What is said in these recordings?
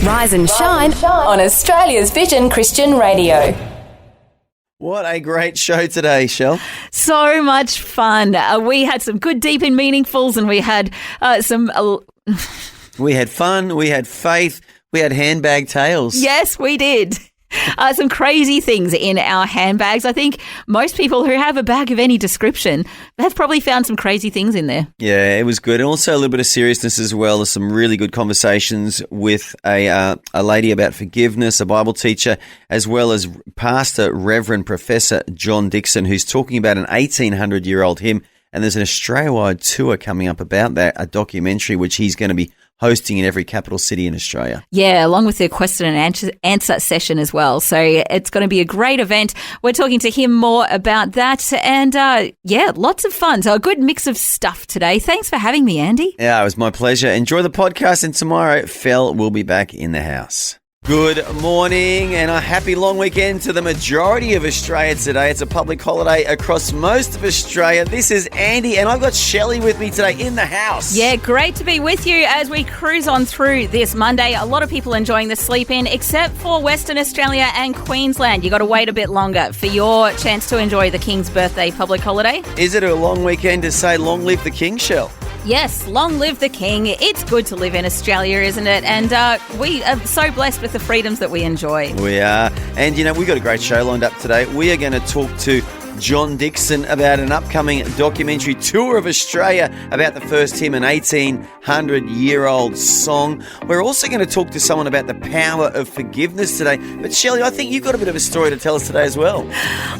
Rise and shine on Australia's Vision Christian Radio. What a great show today, Shell. So much fun. We had some good, deep and meaningfuls, and we had some... We had fun, we had faith, we had handbag tales. Yes, we did. Some crazy things in our handbags. I think most people who have a bag of any description have probably found some crazy things in there. Yeah, it was good. And also a little bit of seriousness as well. There's some really good conversations with a lady about forgiveness, a Bible teacher, as well as Pastor Reverend Professor John Dixon, who's talking about an 1800-year-old hymn. And there's an Australia-wide tour coming up about that, a documentary which he's going to be hosting in every capital city in Australia. Yeah, along with the question and answer session as well. So it's going to be a great event. We're talking to him more about that. And lots of fun. So a good mix of stuff today. Thanks for having me, Andy. Yeah, it was my pleasure. Enjoy the podcast. And tomorrow, Fel will be back in the house. Good morning and a happy long weekend to the majority of Australia today. It's a public holiday across most of Australia. This is Andy and I've got Shelley with me today in the house. Yeah, great to be with you as we cruise on through this Monday. A lot of people enjoying the sleep in, except for Western Australia and Queensland. You got to wait a bit longer for your chance to enjoy the King's birthday public holiday. Is it a long weekend to say long live the King, Shell? Yes, long live the King. It's good to live in Australia, isn't it? And we are so blessed with the freedoms that we enjoy. We are. And, we've got a great show lined up today. We are going to talk to John Dixon about an upcoming documentary tour of Australia about the first hymn, an 1800-year-old song. We're also going to talk to someone about the power of forgiveness today. But, Shelley, I think you've got a bit of a story to tell us today as well.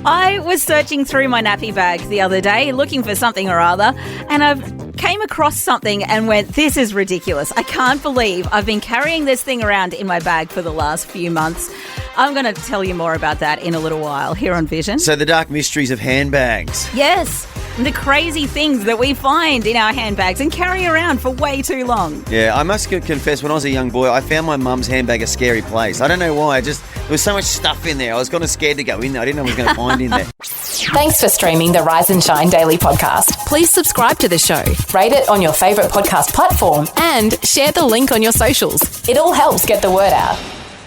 I was searching through my nappy bag the other day, looking for something or other, and I've came across something and went, this is ridiculous. I can't believe I've been carrying this thing around in my bag for the last few months. I'm going to tell you more about that in a little while here on Vision. So the dark mysteries of handbags. Yes, and the crazy things that we find in our handbags and carry around for way too long. Yeah, I must confess, when I was a young boy, I found my mum's handbag a scary place. I don't know why, there was so much stuff in there. I was kind of scared to go in there. I didn't know what I was going to find in there. Thanks for streaming the Rise and Shine Daily podcast. Please subscribe to the show, rate it on your favourite podcast platform, and share the link on your socials. It all helps get the word out.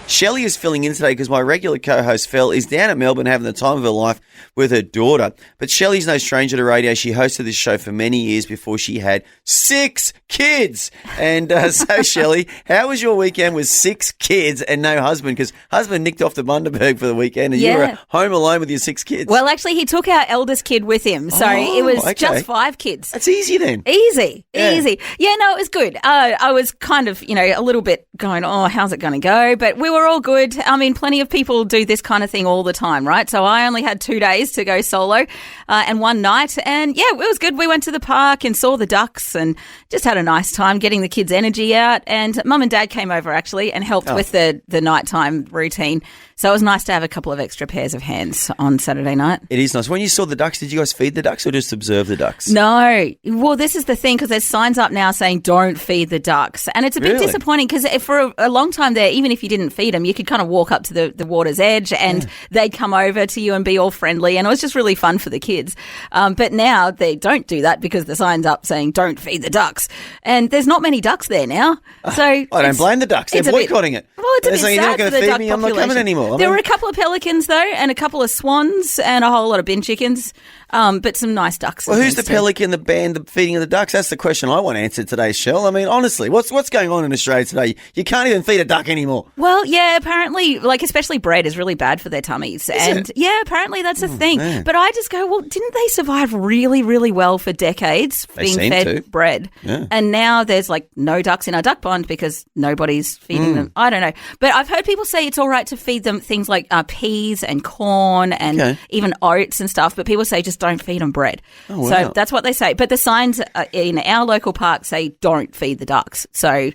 Shelley is filling in today because my regular co-host, Fel, is down at Melbourne having the time of her life with her daughter. But Shelley's no stranger to radio. She hosted this show for many years before she had 6 kids. And so, Shelley, how was your weekend with 6 kids and no husband? Because husband nicked off to Bundaberg for the weekend and you were home alone with your 6 kids. Well, actually, he took our eldest kid with him. So it was just 5 kids. That's easy then. Easy. Yeah, no, it was good. I was kind of, a little bit going, how's it going to go? But we were all good. I mean, plenty of people do this kind of thing all the time, right? So I only had 2 days to go solo and one night. And yeah, it was good. We went to the park and saw the ducks and just had a nice time getting the kids' energy out. And Mum and Dad came over actually and helped with the nighttime routine. So it was nice to have a couple of extra pairs of hands on Saturday night. It is nice. When you saw the ducks, did you guys feed the ducks or just observe the ducks? No. Well, this is the thing because there's signs up now saying don't feed the ducks. And it's a bit disappointing because for a long time there, even if you didn't feed them, you could kind of walk up to the water's edge and they'd come over to you and be all friendly. And it was just really fun for the kids. But now they don't do that because the sign's up saying don't feed the ducks. And there's not many ducks there now. So I don't blame the ducks. They're boycotting it. Well, it's a bit sad you're not going to feed me, I'm not coming anymore. There were a couple of pelicans, though, and a couple of swans and a whole lot of bin chickens, but some nice ducks. Well, who's the pelican, the band, the feeding of the ducks? That's the question I want answered today, Shell. I mean, honestly, what's going on in Australia today? You can't even feed a duck anymore. Well, yeah, apparently, especially bread is really bad for their tummies. Yeah, apparently that's a thing. Man. But I just go, well, didn't they survive really, really well for decades being fed bread? Yeah. And now there's no ducks in our duck pond because nobody's feeding them. I don't know. But I've heard people say it's all right to feed them things like peas and corn and even oats and stuff, but people say just don't feed them bread. Oh, wow. So that's what they say. But the signs in our local park say don't feed the ducks. So,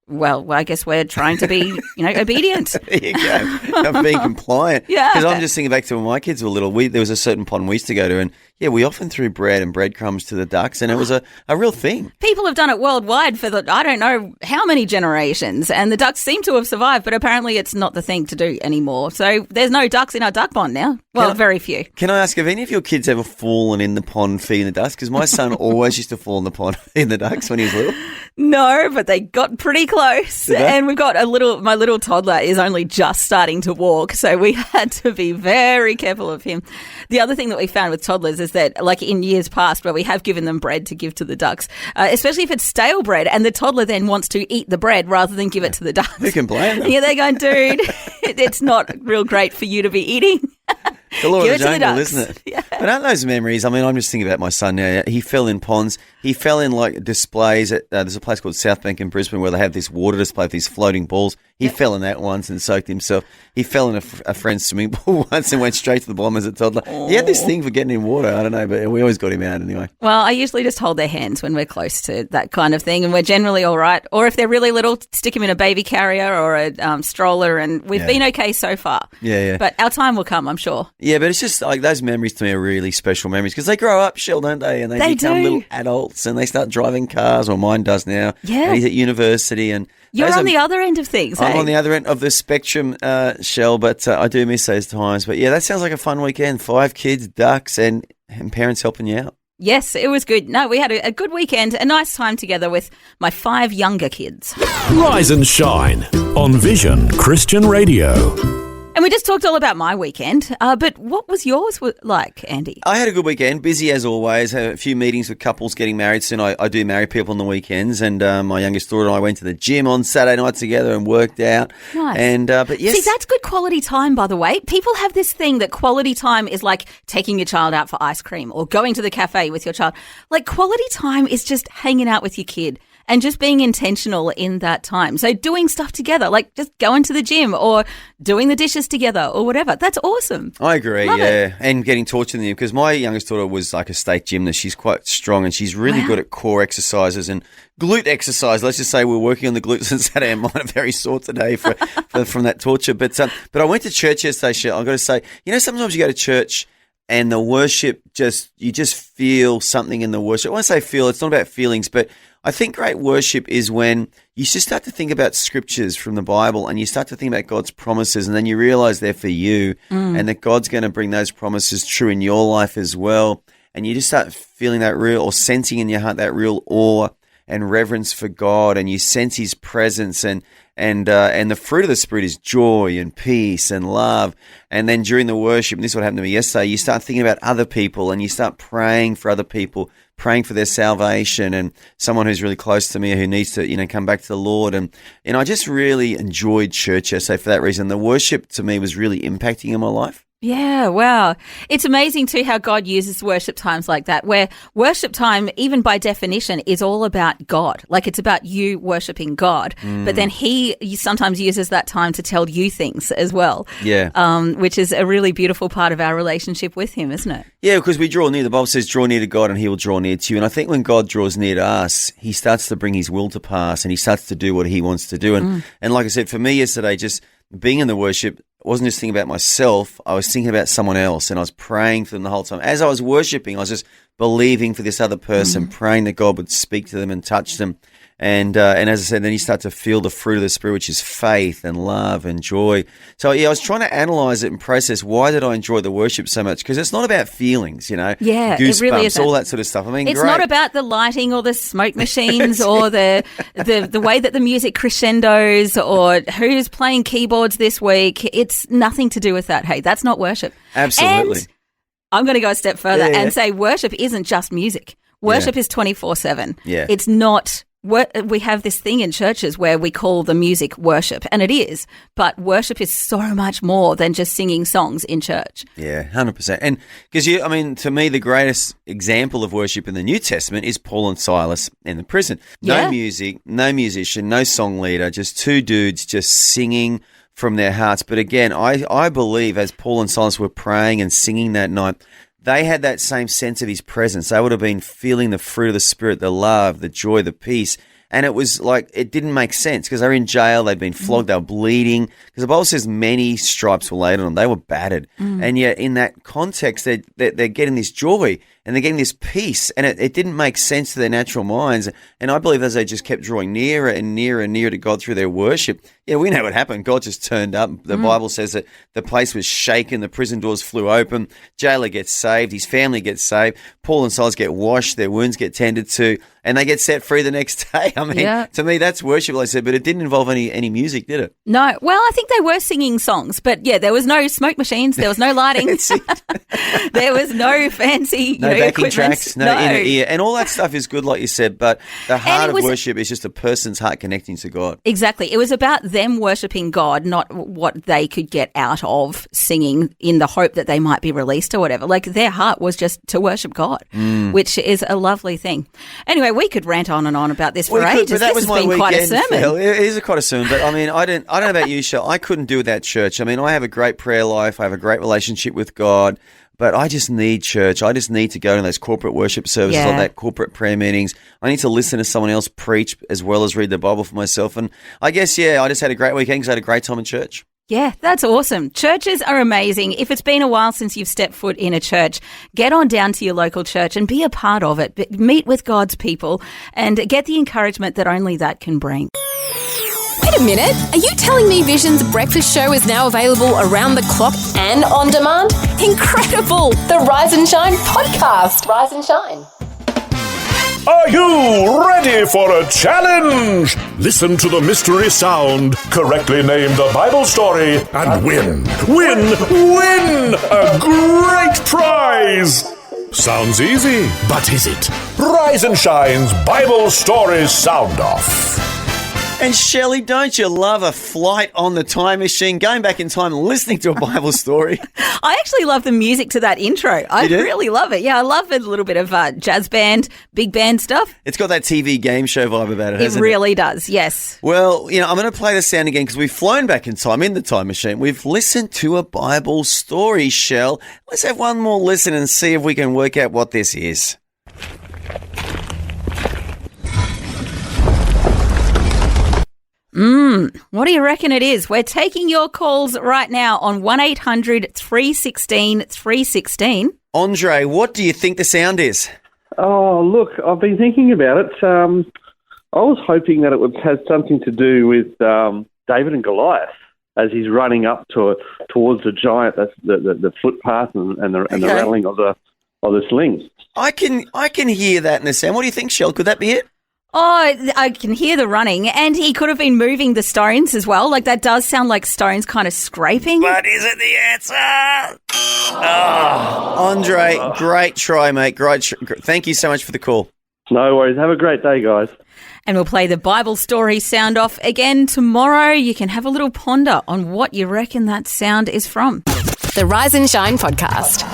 well, I guess we're trying to be, obedient. There you go. I'm being compliant. Yeah. Because I'm just thinking back to when my kids were little. There was a certain pond we used to go to and, Yeah, we often threw bread and breadcrumbs to the ducks, and it was a real thing. People have done it worldwide for I don't know how many generations, and the ducks seem to have survived, but apparently it's not the thing to do anymore. So there's no ducks in our duck pond now. Well, very few. Can I ask, have any of your kids ever fallen in the pond feeding the ducks? Because my son always used to fall in the pond feeding the ducks when he was little. No, but they got pretty close. And we've got my little toddler is only just starting to walk, so we had to be very careful of him. The other thing that we found with toddlers is that, like in years past, where we have given them bread to give to the ducks, especially if it's stale bread, and the toddler then wants to eat the bread rather than give it to the ducks. Who can blame them? Yeah, they're going, dude, it's not real great for you to be eating. The law of the jungle, the isn't it? Yeah. But aren't those memories? I mean, I'm just thinking about my son now. He fell in ponds. He fell in like displays at there's a place called South Bank in Brisbane where they have this water display with these floating balls. He fell in that once and soaked himself. He fell in a friend's swimming pool once and went straight to the bottom as a toddler. He had this thing for getting in water. I don't know, but we always got him out anyway. Well, I usually just hold their hands when we're close to that kind of thing, and we're generally all right. Or if they're really little, stick them in a baby carrier or a stroller, and we've been okay so far. Yeah. But our time will come, I'm sure. Yeah, but it's just like those memories to me are really special memories because they grow up, Shell, don't they? And they become little adults and they start driving cars, or mine does now. Yeah. And he's at university. And you're on the other end of things, I'm on the other end of the spectrum, Shell, but I do miss those times. But yeah, that sounds like a fun weekend. 5 kids, ducks, and parents helping you out. Yes, it was good. No, we had a good weekend, a nice time together with my 5 younger kids. Rise and shine on Vision Christian Radio. And we just talked all about my weekend, but what was yours like, Andy? I had a good weekend, busy as always. Had a few meetings with couples getting married soon. I do marry people on the weekends, and my youngest daughter and I went to the gym on Saturday night together and worked out. Nice. And but yes, see, that's good quality time, by the way. People have this thing that quality time is like taking your child out for ice cream or going to the cafe with your child. Like, quality time is just hanging out with your kid and just being intentional in that time. So doing stuff together, like just going to the gym or doing the dishes together or whatever. That's awesome. I agree, Love it. And getting tortured in the gym, because my youngest daughter was like a state gymnast. She's quite strong and she's really good at core exercises and glute exercise. Let's just say we're working on the glutes on Saturday, and mine are very sore today from that torture. But I went to church yesterday, Shell. I've got to say, sometimes you go to church and the worship you just feel something in the worship. When I say feel, it's not about feelings, but I think great worship is when you just start to think about scriptures from the Bible and you start to think about God's promises, and then you realize they're for you and that God's going to bring those promises true in your life as well. And you just start feeling that real, or sensing in your heart that real awe and reverence for God, and you sense His presence, and the fruit of the Spirit is joy and peace and love. And then during the worship, and this is what happened to me yesterday, you start thinking about other people and you start praying for other people, praying for their salvation, and someone who's really close to me who needs to, come back to the Lord. And I just really enjoyed church yesterday for that reason. The worship to me was really impacting in my life. Yeah, wow. It's amazing too how God uses worship times like that, where worship time, even by definition, is all about God. Like, it's about you worshiping God. But then He sometimes uses that time to tell you things as well. Yeah. Which is a really beautiful part of our relationship with Him, isn't it? Yeah, because we draw near. The Bible says, draw near to God and He will draw near to you. And I think when God draws near to us, He starts to bring His will to pass and He starts to do what He wants to do. And like I said, for me yesterday, just being in the worship, I wasn't just thinking about myself, I was thinking about someone else, and I was praying for them the whole time. As I was worshiping, I was just believing for this other person, praying that God would speak to them and touch them. And as I said, then you start to feel the fruit of the Spirit, which is faith and love and joy. So, yeah, I was trying to analyze it and process, why did I enjoy the worship so much? Because it's not about feelings, Yeah, goosebumps, it really isn't. all that sort of stuff. I mean, it's great. not about the lighting or the smoke machines or the way that the music crescendos or who's playing keyboards this week. It's nothing to do with that. Hey, that's not worship. Absolutely. And I'm going to go a step further and say worship isn't just music. Worship is 24/7. Yeah. It's not. We have this thing in churches where we call the music worship, and it is, but worship is so much more than just singing songs in church. Yeah, 100%. And because to me, the greatest example of worship in the New Testament is Paul and Silas in the prison. No music, no musician, no song leader, just 2 dudes just singing from their hearts. But again, I believe as Paul and Silas were praying and singing that night, they had that same sense of His presence. They would have been feeling the fruit of the Spirit, the love, the joy, the peace. And it was like, it didn't make sense because they were in jail, they'd been flogged, they were bleeding. Because the Bible says many stripes were laid on them. They were battered. And yet in that context, they're getting this joy and they're getting this peace. And it didn't make sense to their natural minds. And I believe as they just kept drawing nearer and nearer and nearer to God through their worship, yeah, we know what happened. God just turned up. The Bible says that the place was shaken, the prison doors flew open, jailer gets saved, his family gets saved, Paul and Silas get washed, their wounds get tended to, and they get set free the next day. I mean, to me, that's worship, like I said, but it didn't involve any music, did it? No. Well, I think they were singing songs, but yeah, there was no smoke machines, there was no lighting, there was no fancy no backing equipment. Tracks, no inner ear, and all that stuff is good, like you said, but the heart of worship is just a person's heart connecting to God. Exactly. It was about them worshipping God, not what they could get out of singing in the hope that they might be released or whatever. Like their heart was just to worship God, which is a lovely thing. Anyway, we could rant on and on about this for ages. But that was my weekend, quite a sermon. Phil. It is quite a sermon, but I mean, I don't know about you, Shell. I couldn't do without church. I mean, I have a great prayer life. I have a great relationship with God. But I just need church. I just need to go to those corporate worship services or that corporate prayer meetings. I need to listen to someone else preach as well as read the Bible for myself. And I guess, I just had a great weekend because I had a great time in church. Yeah, that's awesome. Churches are amazing. If it's been a while since you've stepped foot in a church, get on down to your local church and be a part of it. Meet with God's people and get the encouragement that only that can bring. Wait a minute. Are you telling me Vision's breakfast show is now available around the clock and on demand? Incredible! The Rise and Shine podcast. Rise and Shine. Are you ready for a challenge? Listen to the mystery sound, correctly name the Bible story, and win a great prize. Sounds easy, but is it? Rise and Shine's Bible Story Sound Off. And Shelley, don't you love a flight on the time machine, going back in time and listening to a Bible story? I actually love the music to that intro. I really love it. Yeah, I love a little bit of jazz band, big band stuff. It's got that TV game show vibe about it, hasn't it? It really does, yes. Well, I'm going to play the sound again because we've flown back in time in the time machine. We've listened to a Bible story, Shell. Let's have one more listen and see if we can work out what this is. What do you reckon it is? We're taking your calls right now on 1-800-316-316. Andre, what do you think the sound is? Oh, look, I've been thinking about it. I was hoping that it would have something to do with David and Goliath as he's running up towards the giant, that's the footpath and the rattling of the slings. I can hear that in the sound. What do you think, Shell? Could that be it? Oh, I can hear the running, and he could have been moving the stones as well. Like, that does sound like stones kind of scraping. But is it the answer? Oh, Andre, great try, mate. Thank you so much for the call. No worries. Have a great day, guys. And we'll play the Bible story sound off again tomorrow. You can have a little ponder on what you reckon that sound is from. The Rise and Shine podcast.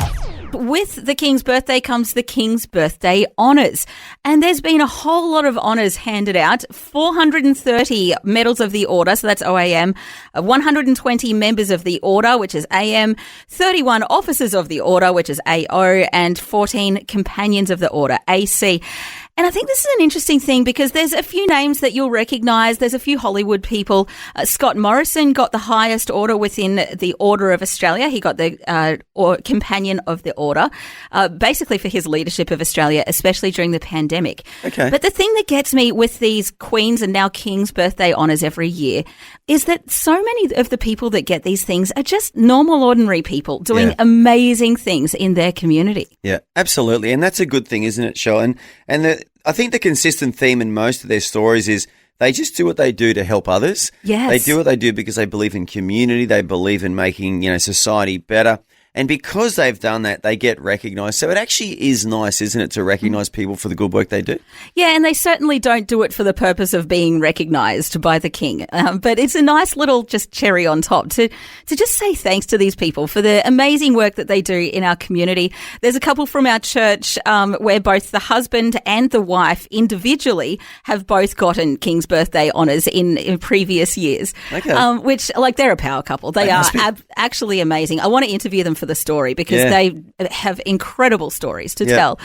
With the King's birthday comes the King's birthday honours. And there's been a whole lot of honours handed out. 430 Medals of the Order, so that's OAM, 120 Members of the Order, which is AM, 31 Officers of the Order, which is AO, and 14 Companions of the Order, AC. And I think this is an interesting thing because there's a few names that you'll recognise. There's a few Hollywood people. Scott Morrison got the highest order within the Order of Australia. He got the Companion of the Order, basically for his leadership of Australia, especially during the pandemic. Okay. But the thing that gets me with these Queen's and now King's birthday honours every year is that so many of the people that get these things are just normal, ordinary people doing amazing things in their community. Yeah, absolutely. And that's a good thing, isn't it, Shell? And I think the consistent theme in most of their stories is they just do what they do to help others. Yes. They do what they do because they believe in community. They believe in making, society better. And because they've done that, they get recognised. So it actually is nice, isn't it, to recognise people for the good work they do? Yeah, and they certainly don't do it for the purpose of being recognised by the king. But it's a nice little just cherry on top to just say thanks to these people for the amazing work that they do in our community. There's a couple from our church where both the husband and the wife individually have both gotten King's birthday honours in previous years. Okay. Which, they're a power couple. They are actually amazing. I want to interview them for for the story because they have incredible stories to tell.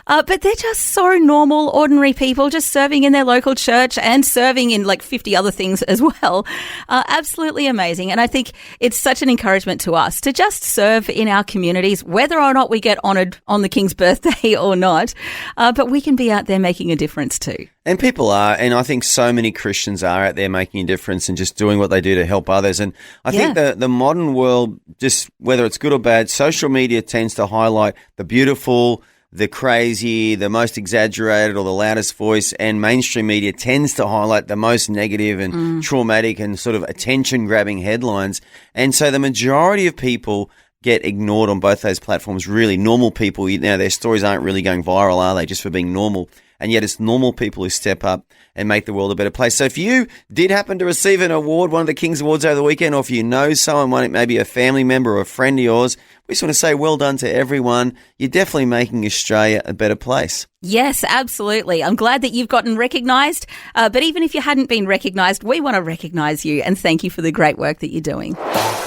But they're just so normal, ordinary people just serving in their local church and serving in like 50 other things as well. Absolutely amazing. And I think it's such an encouragement to us to just serve in our communities, whether or not we get honoured on the King's birthday or not. But we can be out there making a difference too. And people are, and I think so many Christians are out there making a difference and just doing what they do to help others. And I think the modern world, just whether it's good or bad, social media tends to highlight the beautiful, the crazy, the most exaggerated or the loudest voice, and mainstream media tends to highlight the most negative and traumatic and sort of attention-grabbing headlines. And so the majority of people get ignored on both those platforms. Really, normal people, their stories aren't really going viral, are they, just for being normal? And yet it's normal people who step up and make the world a better place. So if you did happen to receive an award, one of the King's Awards over the weekend, or if you know someone, maybe a family member or a friend of yours, we just want to say well done to everyone. You're definitely making Australia a better place. Yes, absolutely. I'm glad that you've gotten recognised. But even if you hadn't been recognised, we want to recognise you and thank you for the great work that you're doing.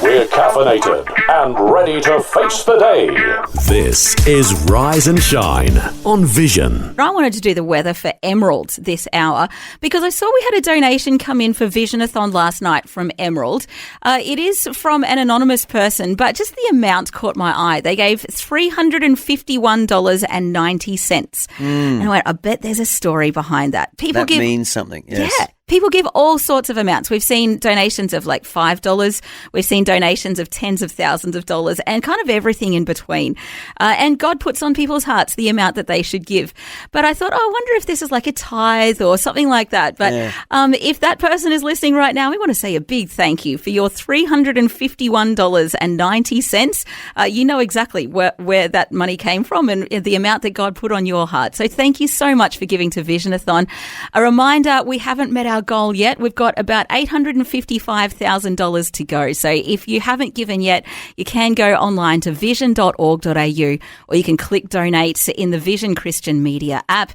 We're caffeinated and ready to face the day. This is Rise and Shine on Vision. I wanted to do the weather for Emerald this hour because I saw we had a donation come in for Visionathon last night from Emerald. It is from an anonymous person, but just the amount caught my eye. They gave $351.90. And I went, I bet there's a story behind that. That means something, yes. Yeah. People give all sorts of amounts. We've seen donations of like $5. We've seen donations of tens of thousands of dollars and kind of everything in between. And God puts on people's hearts the amount that they should give. But I thought, I wonder if this is like a tithe or something like that. But if that person is listening right now, we want to say a big thank you for your $351.90. You know exactly where that money came from and the amount that God put on your heart. So thank you so much for giving to Visionathon. A reminder, we haven't met our goal yet. We've got about $855,000 to go. So if you haven't given yet, you can go online to vision.org.au or you can click donate in the Vision Christian Media app.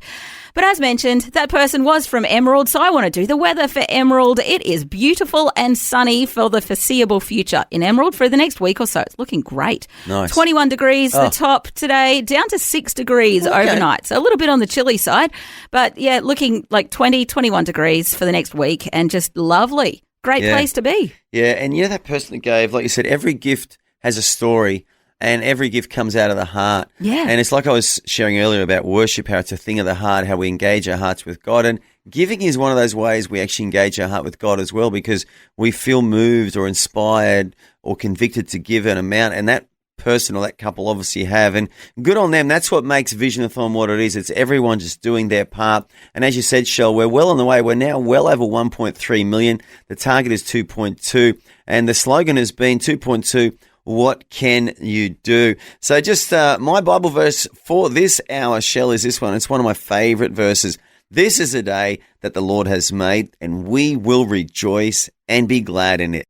But as mentioned, that person was from Emerald, so I want to do the weather for Emerald. It is beautiful and sunny for the foreseeable future in Emerald for the next week or so. It's looking great. Nice. 21 degrees the top today, down to 6 degrees overnight. So a little bit on the chilly side, but yeah, looking like 20, 21 degrees for the next week and just lovely. Great place to be. Yeah, and that person that gave, like you said, every gift has a story. And every gift comes out of the heart. Yeah. And it's like I was sharing earlier about worship, how it's a thing of the heart, how we engage our hearts with God. And giving is one of those ways we actually engage our heart with God as well, because we feel moved or inspired or convicted to give an amount. And that person or that couple obviously have. And good on them. That's what makes Visionathon what it is. It's everyone just doing their part. And as you said, Shell, we're well on the way. We're now well over 1.3 million. The target is 2.2. And the slogan has been 2.2. What can you do? So just my Bible verse for this hour, Shell, is this one. It's one of my favorite verses. This is a day that the Lord has made, and we will rejoice and be glad in it.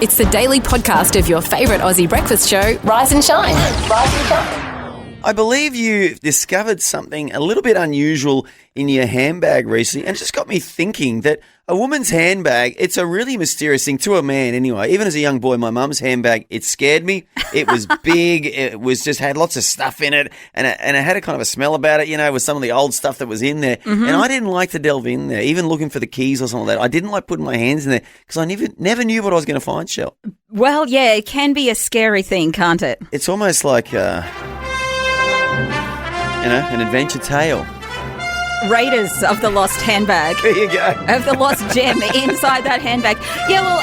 It's the daily podcast of your favourite Aussie breakfast show, Rise and Shine. Rise and Shine. I believe you've discovered something a little bit unusual in your handbag recently, and it just got me thinking that a woman's handbag, it's a really mysterious thing to a man anyway. Even as a young boy, my mum's handbag, it scared me. It was big. It was just had lots of stuff in it, and it had a kind of a smell about it, with some of the old stuff that was in there. Mm-hmm. And I didn't like to delve in there, even looking for the keys or something like that. I didn't like putting my hands in there because I never knew what I was going to find, Shell. Well, yeah, it can be a scary thing, can't it? It's almost like, an adventure tale. Raiders of the Lost Handbag. There you go. Of the Lost Gem inside that handbag. Yeah, well,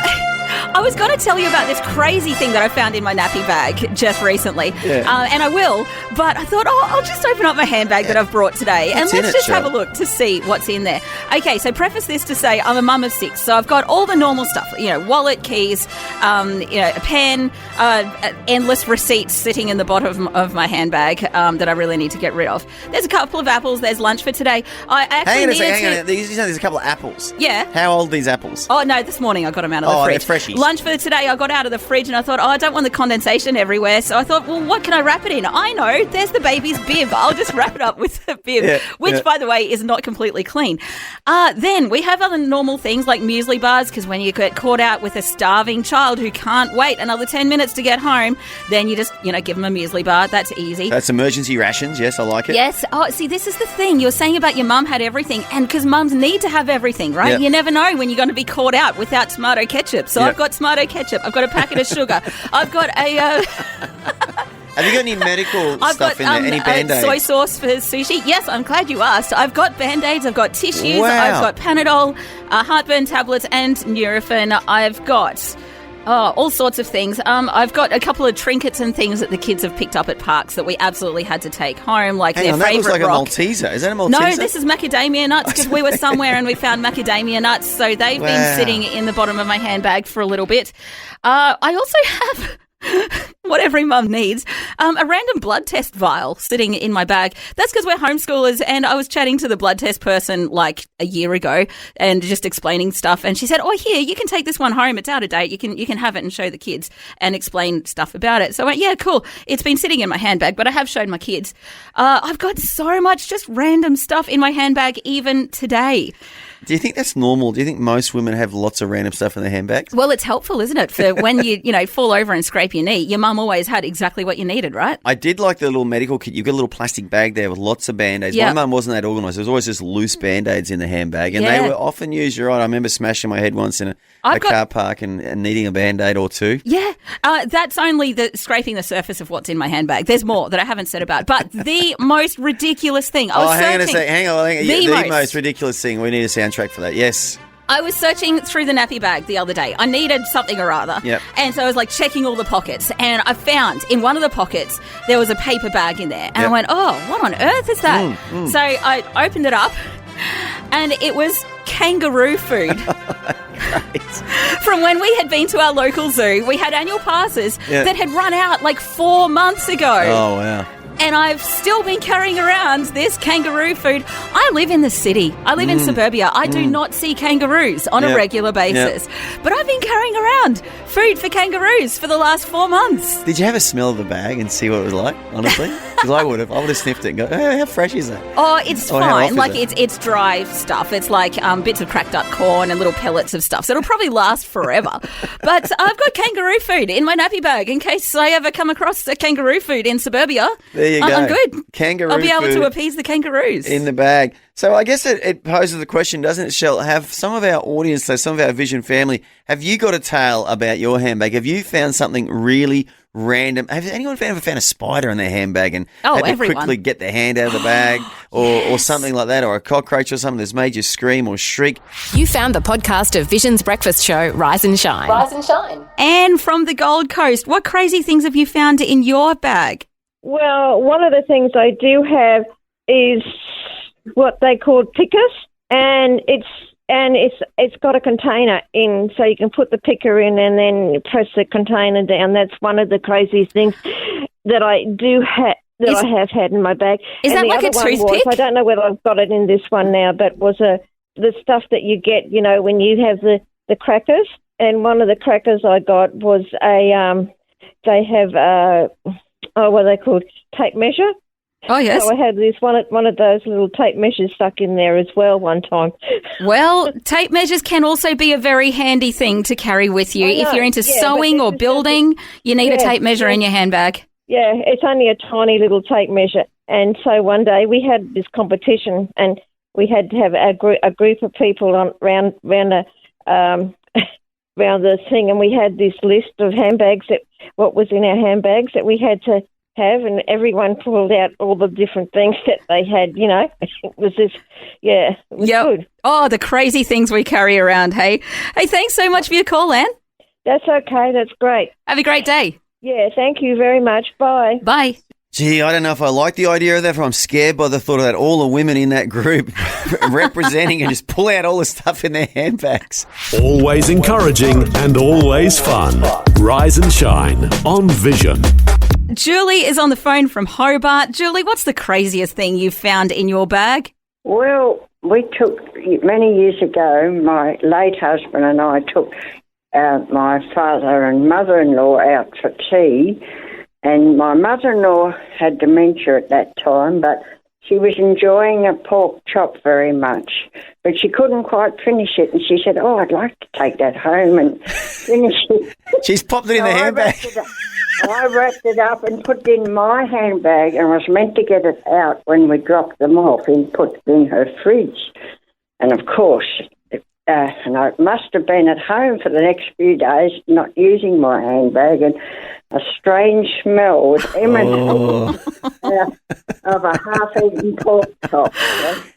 I was going to tell you about this crazy thing that I found in my nappy bag just recently. Yeah. And I will, but I thought, I'll just open up my handbag that I've brought today and let's just have a look to see what's in there. Okay, so preface this to say I'm a mum of 6, so I've got all the normal stuff, wallet, keys, a pen, endless receipts sitting in the bottom of my handbag that I really need to get rid of. There's a couple of apples. There's lunch for today. Hang on. You said there's a couple of apples. Yeah. How old are these apples? Oh, no, this morning I got them out of the fridge. They're fresh. freshies. Lunch for today, I got out of the fridge and I thought, I don't want the condensation everywhere. So I thought, well, what can I wrap it in? I know, there's the baby's bib. I'll just wrap it up with the bib, which, by the way, is not completely clean. Then we have other normal things like muesli bars, because when you get caught out with a starving child who can't wait another 10 minutes to get home, then you just, give them a muesli bar. That's easy. That's emergency rations. Yes, I like it. Yes. Oh, see, this is the thing. You were saying about your mum had everything, and because mums need to have everything, right? Yep. You never know when you're going to be caught out without tomato ketchup. So I've got tomato ketchup. I've got a packet of sugar. I've got a... Have you got any medical stuff in there? Any Band-Aids? Soy sauce for sushi. Yes, I'm glad you asked. I've got Band-Aids, I've got tissues, Wow. I've got Panadol, heartburn tablets and Nurofen. I've got... all sorts of things. I've got a couple of trinkets and things that the kids have picked up at parks that we absolutely had to take home, like Hang their on, that favourite looks like rock. a Malteser. Is that a Malteser? No, this is macadamia nuts, because we were somewhere and we found macadamia nuts, so they've been sitting in the bottom of my handbag for a little bit. I also have... what every mum needs, a random blood test vial sitting in my bag. That's because we're homeschoolers, and I was chatting to the blood test person like a year ago and just explaining stuff, and she said, oh, here, you can take this one home. It's out of date. You can have it and show the kids and explain stuff about it. So I went, yeah, cool. It's been sitting in my handbag, but I have shown my kids. I've got so much just random stuff in my handbag even today. Do you think that's normal? Do you think most women have lots of random stuff in their handbags? Well, it's helpful, isn't it? For when you fall over and scrape your knee, your mum always had exactly what you needed, right? I did like the little medical kit. You've got a little plastic bag there with lots of Band-Aids. Yep. My mum wasn't that organised. There was always just loose Band-Aids in the handbag, and they were often used. You're right. I remember smashing my head once in a car park and needing a Band-Aid or two. Yeah, that's only scraping the surface of what's in my handbag. There's more that I haven't said about. But the most ridiculous thing, I was searching. Hang on. The most ridiculous thing. We need a soundtrack for that. Yes. I was searching through the nappy bag the other day. I needed something or other. Yep. And so I was checking all the pockets, and I found in one of the pockets there was a paper bag in there. And I went, oh, what on earth is that? So I opened it up, and it was kangaroo food. From when we had been to our local zoo. We had annual passes that had run out 4 months ago. Oh, wow. And I've still been carrying around this kangaroo food. I live in the city. I live in suburbia. I do not see kangaroos on a regular basis. But I've been carrying around food for kangaroos for the last 4 months. Did you have a smell of the bag and see what it was like, honestly? Because I would have sniffed it and go, hey, how fresh is that? Oh, it's fine. It's dry stuff. It's bits of cracked up corn and little pellets of stuff. So it'll probably last forever. But I've got kangaroo food in my nappy bag in case I ever come across a kangaroo food in suburbia. There you go. I'm good. Kangaroo I'll be able food to appease the kangaroos. in the bag. So I guess it poses the question, doesn't it, Shell? Have some of our audience, so some of our Vision family, have you got a tale about your handbag? Have you found something really random? Have anyone ever found a spider in their handbag and had to quickly get their hand out of the bag or something like that, or a cockroach or something that's made you scream or shriek? You found the podcast of Vision's breakfast show, Rise and Shine. Rise and Shine. And from the Gold Coast, what crazy things have you found in your bag? Well, one of the things I do have is what they call pickers, and it's got a container in, so you can put the picker in and then press the container down. That's one of the craziest things that I do have. I have had in my bag. Is that like a toothpick? I don't know whether I've got it in this one now, but was the stuff that you get, when you have the crackers. And one of the crackers I got was they have what are they called? Tape measure. Oh, yes. So I had this one of those little tape measures stuck in there as well one time. Well, tape measures can also be a very handy thing to carry with you. If you're into sewing or building, you need a tape measure in your handbag. Yeah, it's only a tiny little tape measure. And so one day we had this competition, and we had to have a group of people around the thing, and we had this list of handbags, what was in our handbags that we had to have, and everyone pulled out all the different things that they had, It was just, it was good. Oh, the crazy things we carry around, hey? Hey, thanks so much for your call, Anne. That's okay. That's great. Have a great day. Yeah, thank you very much. Bye. Bye. Gee, I don't know if I like the idea of that, but I'm scared by the thought of that. All the women in that group representing and just pull out all the stuff in their handbags. Always encouraging and always fun. Rise and shine on Vision. Julie is on the phone from Hobart. Julie, what's the craziest thing you've found in your bag? Well, we took, many years ago, my late husband and I took my father and mother-in-law out for tea, and my mother-in-law had dementia at that time, but she was enjoying a pork chop very much, but she couldn't quite finish it, and she said, "Oh, I'd like to take that home and finish it." She's popped it in the handbag. I wrapped it up and put it in my handbag, and was meant to get it out when we dropped them off and put it in her fridge. And of course, and I must have been at home for the next few days not using my handbag, and a strange smell was emanating of a half-eaten pork chop.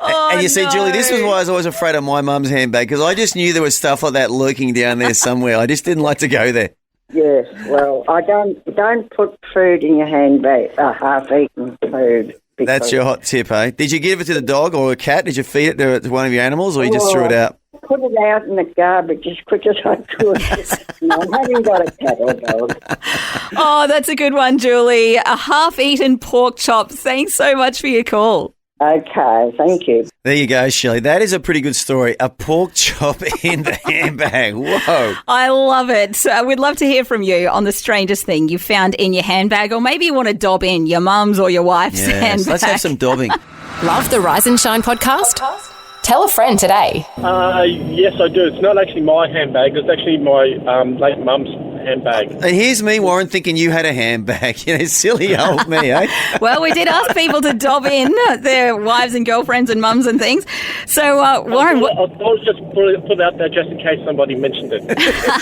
And you see, Julie, this was why I was always afraid of my mum's handbag, because I just knew there was stuff like that lurking down there somewhere. I just didn't like to go there. Yes, well, I don't put food in your handbag, half-eaten food. That's your hot tip, eh? Did you give it to the dog or a cat? Did you feed it to one of your animals, or you just threw it out? Put it out in the garbage as quick as I could. No, I haven't got a cat or dog. Oh, that's a good one, Julie. A half-eaten pork chop. Thanks so much for your call. Okay, thank you. There you go, Shelley. That is a pretty good story. A pork chop in the handbag. Whoa. I love it. We'd love to hear from you on the strangest thing you found in your handbag, or maybe you want to dob in your mum's or your wife's handbag. Let's have some dobbing. Love the Rise and Shine podcast? Tell a friend today. Yes, I do. It's not actually my handbag. It's actually my late mum's handbag. And here's me, Warren, thinking you had a handbag. You know, silly old me, eh? Well, we did ask people to dob in their wives and girlfriends and mums and things. So, Warren... I was just put it out there just in case somebody mentioned it.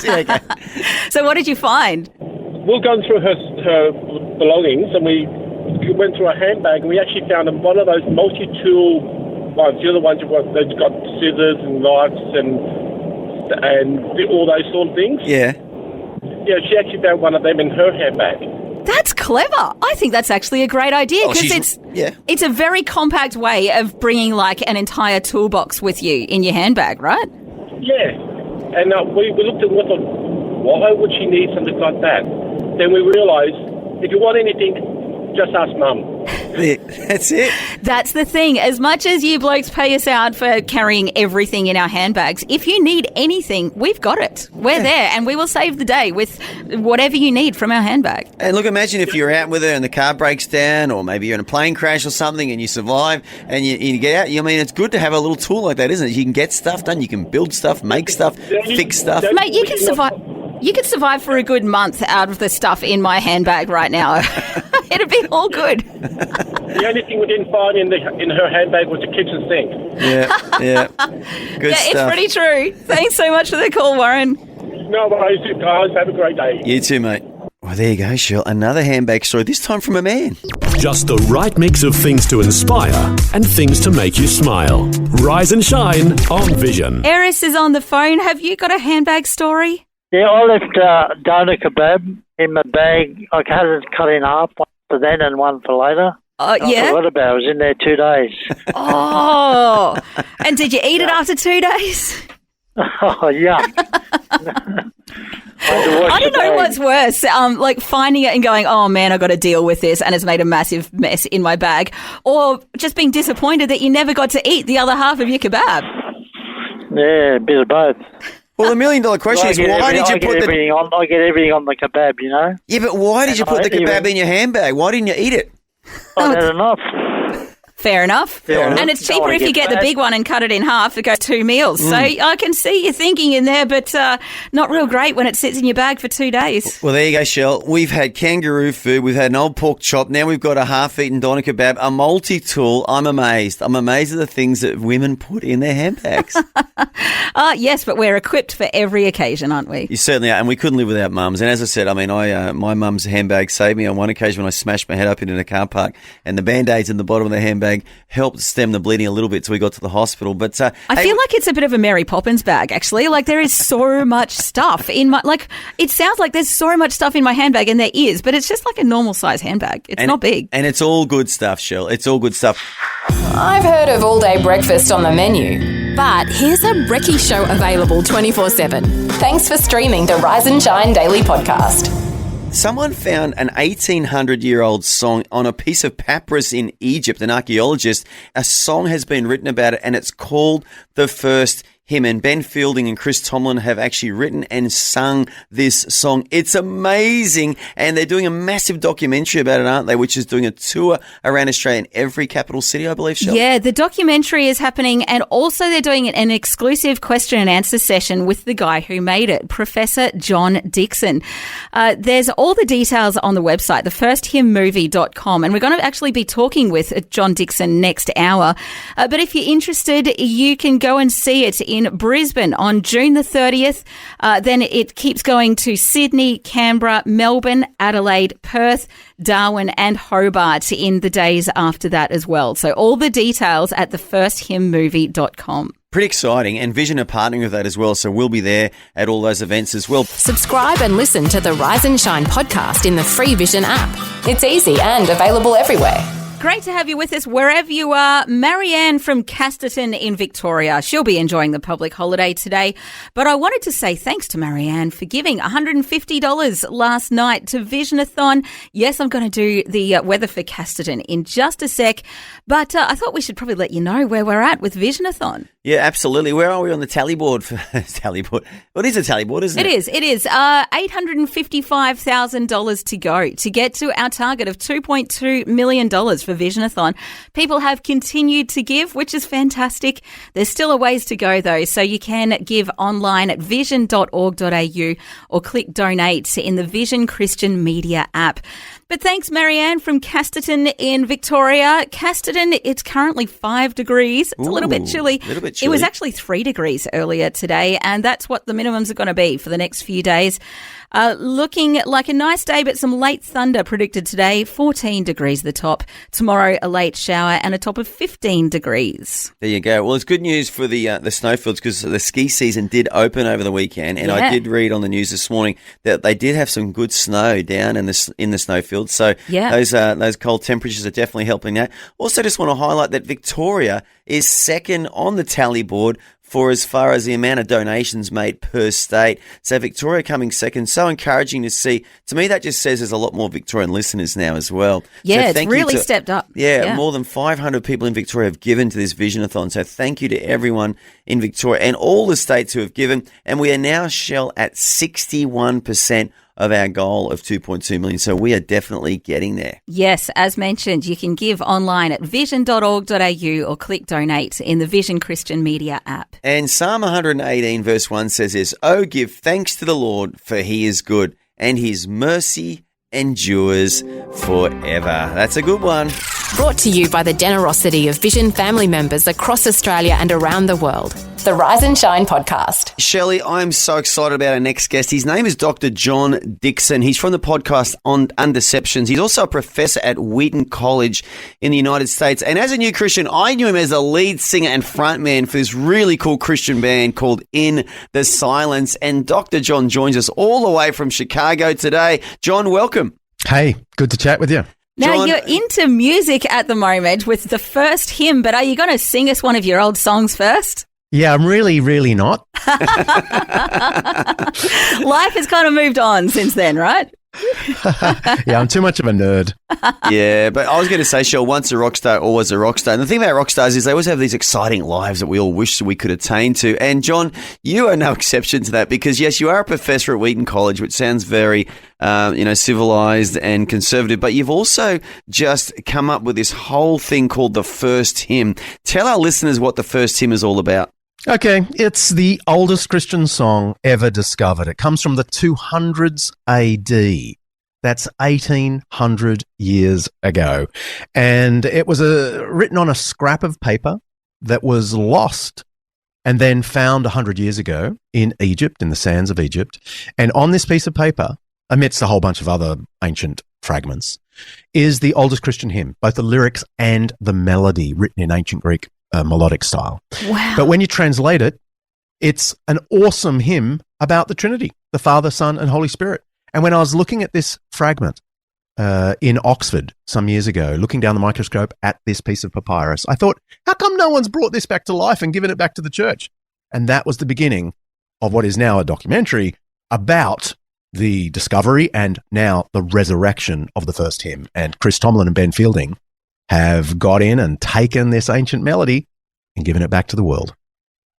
Okay. So what did you find? We were going through her belongings, and we went through her handbag, and we actually found one of those multi-tool ones. The other ones that's got scissors and knives and all those sort of things. Yeah. Yeah, she actually found one of them in her handbag. That's clever. I think that's actually a great idea, because it's a very compact way of bringing like an entire toolbox with you in your handbag, right? Yeah. And we looked at it and thought, why would she need something like that? Then we realised, if you want anything, just ask Mum. That's it. That's the thing. As much as you blokes pay us out for carrying everything in our handbags, if you need anything, we've got it. We're there, and we will save the day with whatever you need from our handbag. And look, imagine if you're out with her and the car breaks down, or maybe you're in a plane crash or something and you survive and you get out. I mean, it's good to have a little tool like that, isn't it? You can get stuff done, you can build stuff, make stuff, fix stuff. Mate, you can survive. You could survive for a good month out of the stuff in my handbag right now. It'd be all good. The only thing we didn't find in her handbag was the kitchen sink. Yeah. Good stuff. It's pretty true. Thanks so much for the call, Warren. No worries, guys. Have a great day. You too, mate. Well, there you go, Shell. Another handbag story, this time from a man. Just the right mix of things to inspire and things to make you smile. Rise and shine on Vision. Eris is on the phone. Have you got a handbag story? Yeah, I left doner kebab in my bag. I had it cut in half, one for then and one for later. Yeah? I forgot about it. I was in there 2 days. Oh, and did you eat it after 2 days? Oh, yeah. I don't know what's worse, like finding it and going, oh man, I got to deal with this, and it's made a massive mess in my bag, or just being disappointed that you never got to eat the other half of your kebab. Yeah, a bit of both. Well, the $1 million question is, why did you put everything on? I get everything on the kebab, you know. Yeah, but why did you put the kebab in your handbag? Why didn't you eat it? I had enough. Fair enough. And it's cheaper if you get the big one and cut it in half. It goes 2 meals. So I can see your thinking in there, but not real great when it sits in your bag for 2 days. Well, there you go, Shell. We've had kangaroo food. We've had an old pork chop. Now we've got a half-eaten doner kebab, a multi-tool. I'm amazed. I'm amazed at the things that women put in their handbags. Yes, but we're equipped for every occasion, aren't we? You certainly are, and we couldn't live without mums. And as I said, I mean, my mum's handbag saved me on one occasion when I smashed my head up in a car park, and the Band-Aids in the bottom of the handbag helped stem the bleeding a little bit till we got to the hospital. But I feel like it's a bit of a Mary Poppins bag, actually. Like, there is so much stuff in my, like, it sounds like there's so much stuff in my handbag, and there is, but it's just like a normal size handbag. It's not big. And it's all good stuff, Shell. It's all good stuff. I've heard of all-day breakfast on the menu, but here's a brekkie show available 24/7. Thanks for streaming the Rise and Shine Daily podcast. Someone found an 1800-year-old song on a piece of papyrus in Egypt, an archaeologist. A song has been written about it, and it's called The First hymn. And Ben Fielding and Chris Tomlin have actually written and sung this song. It's amazing. And they're doing a massive documentary about it, aren't they? Which is doing a tour around Australia in every capital city, I believe, Shelley. Yeah, the documentary is happening, and also they're doing an exclusive question and answer session with the guy who made it, Professor John Dixon. There's all the details on the website, thefirstHymnMovie.com, and we're going to actually be talking with John Dixon next hour. But if you're interested, you can go and see it in Brisbane on June the 30th. Then it keeps going to Sydney, Canberra, Melbourne, Adelaide, Perth, Darwin and Hobart in the days after that as well. So all the details at thefirstHymnMovie.com. Pretty exciting, and Vision are partnering with that as well, so we'll be there at all those events as well. Subscribe and listen to the Rise and Shine podcast in the free Vision app. It's easy and available everywhere. Great to have you with us wherever you are. Marianne from Casterton in Victoria. She'll be enjoying the public holiday today. But I wanted to say thanks to Marianne for giving $150 last night to Visionathon. Yes, I'm going to do the weather for Casterton in just a sec. But I thought we should probably let you know where we're at with Visionathon. Yeah, absolutely. Where are we on the tally board? Tally board. What is a tally board, isn't it? It is. $855,000 to go to get to our target of $2.2 million for Visionathon. People have continued to give, which is fantastic. There's still a ways to go, though, so you can give online at vision.org.au or click donate in the Vision Christian Media app. But thanks, Marianne from Casterton in Victoria. Casterton, it's currently 5 degrees. It's a little bit chilly. It was actually 3 degrees earlier today, and that's what the minimums are going to be for the next few days. Looking like a nice day, but some late thunder predicted today. 14 degrees at the top. Tomorrow, a late shower and a top of 15 degrees. There you go. Well, it's good news for the snowfields because the ski season did open over the weekend, and I did read on the news this morning that they did have some good snow down in the snowfields. So those cold temperatures are definitely helping that. Also, just want to highlight that Victoria is second on the tally board for as far as the amount of donations made per state. So Victoria coming second. So encouraging to see. To me, that just says there's a lot more Victorian listeners now as well. Yeah, so it's really stepped up. Yeah, more than 500 people in Victoria have given to this Visionathon. So thank you to everyone in Victoria and all the states who have given. And we are now, Shell, at 61% of our goal of 2.2 million. So we are definitely getting there. Yes, as mentioned, you can give online at vision.org.au or click donate in the Vision Christian Media app. And Psalm 118 verse 1 says this, "Oh, give thanks to the Lord, for he is good, and his mercy endures forever." That's a good one. Brought to you by the generosity of Vision family members across Australia and around the world. The Rise and Shine podcast. Shelley, I'm so excited about our next guest. His name is Dr. John Dixon. He's from the podcast on Undeceptions. He's also a professor at Wheaton College in the United States. And as a new Christian, I knew him as the lead singer and frontman for this really cool Christian band called In the Silence. And Dr. John joins us all the way from Chicago today. John, welcome. Hey, good to chat with you. Now, John, you're into music at the moment with the first hymn, but are you going to sing us one of your old songs first? Yeah, I'm really not. Life has kind of moved on since then, right? Yeah, I'm too much of a nerd. Yeah, but I was going to say, Shell, once a rock star, always a rock star. And the thing about rock stars is they always have these exciting lives that we all wish we could attain to. And John, you are no exception to that because, yes, you are a professor at Wheaton College, which sounds very, civilized and conservative. But you've also just come up with this whole thing called the first hymn. Tell our listeners what the first hymn is all about. Okay, it's the oldest Christian song ever discovered. It comes from the 200s AD. That's 1800 years ago. And it was written on a scrap of paper that was lost and then found 100 years ago in Egypt, in the sands of Egypt. And on this piece of paper, amidst a whole bunch of other ancient fragments, is the oldest Christian hymn, both the lyrics and the melody written in ancient Greek melodic style. Wow. But when you translate it, it's an awesome hymn about the Trinity, the Father, Son, and Holy Spirit. And when I was looking at this fragment in Oxford some years ago, looking down the microscope at this piece of papyrus, I thought, how come no one's brought this back to life and given it back to the church? And that was the beginning of what is now a documentary about the discovery and now the resurrection of the first hymn. And Chris Tomlin and Ben Fielding have got in and taken this ancient melody and given it back to the world.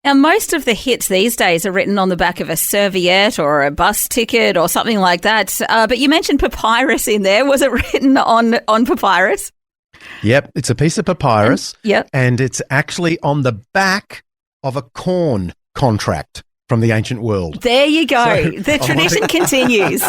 Now, most of the hits these days are written on the back of a serviette or a bus ticket or something like that. But you mentioned papyrus in there. Was it written on papyrus? Yep, it's a piece of papyrus. Yep. And it's actually on the back of a corn contract from the ancient world. There you go. The tradition continues.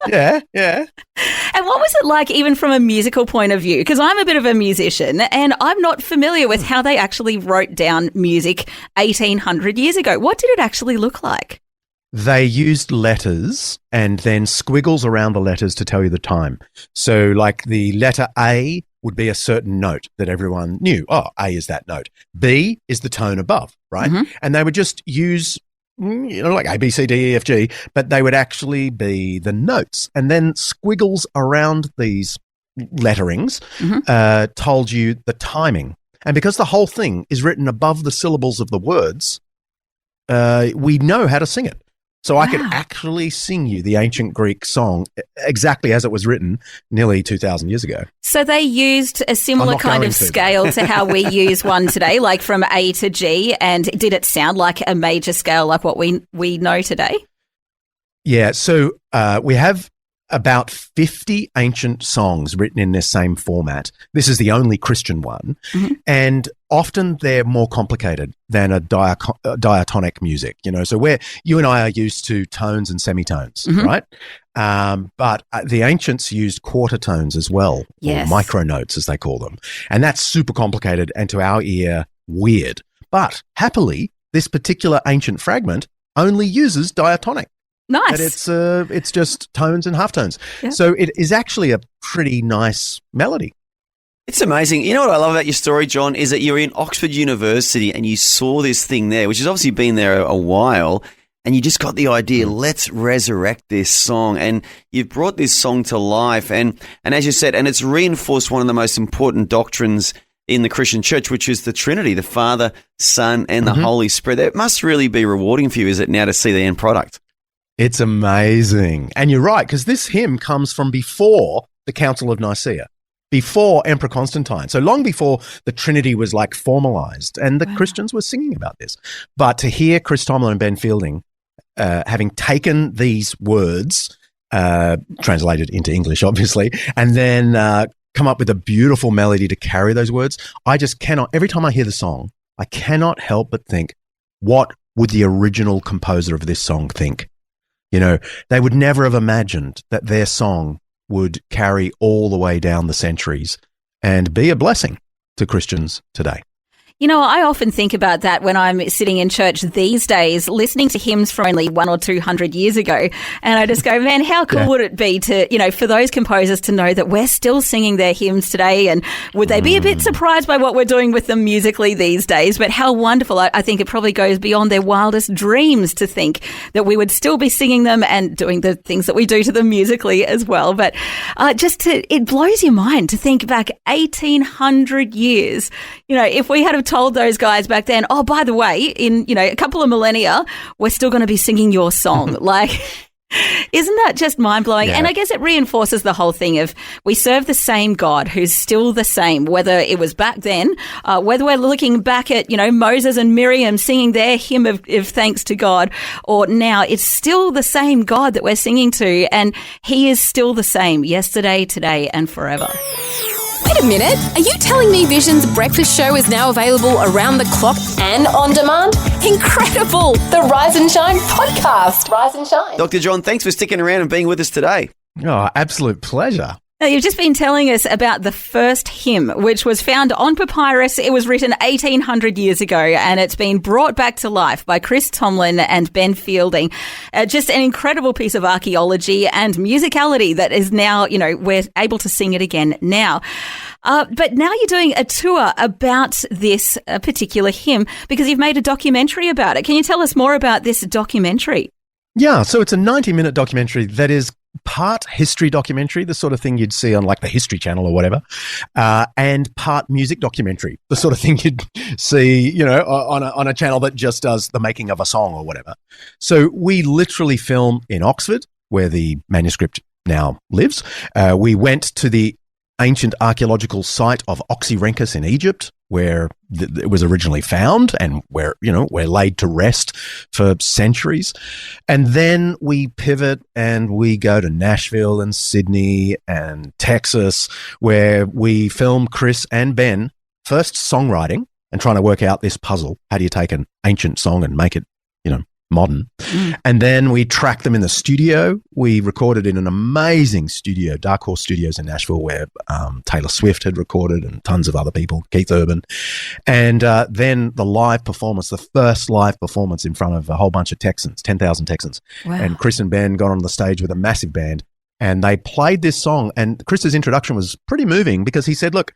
Yeah. And what was it like even from a musical point of view? Because I'm a bit of a musician and I'm not familiar with how they actually wrote down music 1,800 years ago. What did it actually look like? They used letters and then squiggles around the letters to tell you the time. So like the letter A would be a certain note that everyone knew. Oh, A is that note. B is the tone above, right? Mm-hmm. And they would just use like A, B, C, D, E, F, G, but they would actually be the notes. And then squiggles around these letterings told you the timing. And because the whole thing is written above the syllables of the words, we know how to sing it. So I could actually sing you the ancient Greek song exactly as it was written nearly 2,000 years ago. So they used a similar kind of scale to how we use one today, like from A to G. And did it sound like a major scale like what we know today? Yeah. So we have about 50 ancient songs written in this same format. This is the only Christian one. Mm-hmm. And often they're more complicated than a diatonic music, So you and I are used to tones and semitones, right? But the ancients used quarter tones as well, or micronotes as they call them. And that's super complicated and to our ear, weird. But happily, this particular ancient fragment only uses diatonic. Nice. But it's just tones and halftones. Yeah. So it is actually a pretty nice melody. It's amazing. You know what I love about your story, John, is that you're in Oxford University and you saw this thing there, which has obviously been there a while, and you just got the idea, let's resurrect this song. And you've brought this song to life. And as you said, and it's reinforced one of the most important doctrines in the Christian church, which is the Trinity, the Father, Son, and the Holy Spirit. It must really be rewarding for you, is it now, to see the end product? It's amazing. And you're right, because this hymn comes from before the Council of Nicaea, before Emperor Constantine. So long before the Trinity was like formalized, and the Christians were singing about this. But to hear Chris Tomlin and Ben Fielding having taken these words, translated into English, obviously, and then come up with a beautiful melody to carry those words, I just cannot, every time I hear the song, I cannot help but think, what would the original composer of this song think? They would never have imagined that their song would carry all the way down the centuries and be a blessing to Christians today. I often think about that when I'm sitting in church these days, listening to hymns from only 100 or 200 years ago. And I just go, man, how cool would it be to, for those composers to know that we're still singing their hymns today? And would they be a bit surprised by what we're doing with them musically these days? But how wonderful. I think it probably goes beyond their wildest dreams to think that we would still be singing them and doing the things that we do to them musically as well. But it blows your mind to think back 1,800 years. If we had have told those guys back then, oh, by the way, in, a couple of millennia, we're still going to be singing your song. Isn't that just mind-blowing? Yeah. And I guess it reinforces the whole thing of we serve the same God who's still the same, whether it was back then, whether we're looking back at, Moses and Miriam singing their hymn of thanks to God, or now it's still the same God that we're singing to, and he is still the same yesterday, today, and forever. Wait a minute, are you telling me Vision's breakfast show is now available around the clock and on demand? Incredible! The Rise and Shine podcast. Rise and Shine. Dr. John, thanks for sticking around and being with us today. Oh, absolute pleasure. Now, you've just been telling us about the first hymn, which was found on papyrus. It was written 1,800 years ago, and it's been brought back to life by Chris Tomlin and Ben Fielding. Just an incredible piece of archaeology and musicality that is now, we're able to sing it again now. But now you're doing a tour about this particular hymn because you've made a documentary about it. Can you tell us more about this documentary? Yeah, so it's a 90-minute documentary that is part history documentary, the sort of thing you'd see on like the History Channel or whatever, and part music documentary, the sort of thing you'd see, on a channel that just does the making of a song or whatever. So we literally film in Oxford, where the manuscript now lives. We went to the ancient archaeological site of Oxyrhynchus in Egypt, where it was originally found and where, we're laid to rest for centuries. And then we pivot and we go to Nashville and Sydney and Texas, where we film Chris and Ben first songwriting and trying to work out this puzzle. How do you take an ancient song and make it, modern? And then we tracked them in the studio. We recorded in an amazing studio, Dark Horse Studios in Nashville, where Taylor Swift had recorded and tons of other people, Keith Urban. And then the live performance, the first live performance in front of a whole bunch of Texans, 10,000 Texans. Wow. And Chris and Ben got on the stage with a massive band and they played this song. And Chris's introduction was pretty moving because he said, look,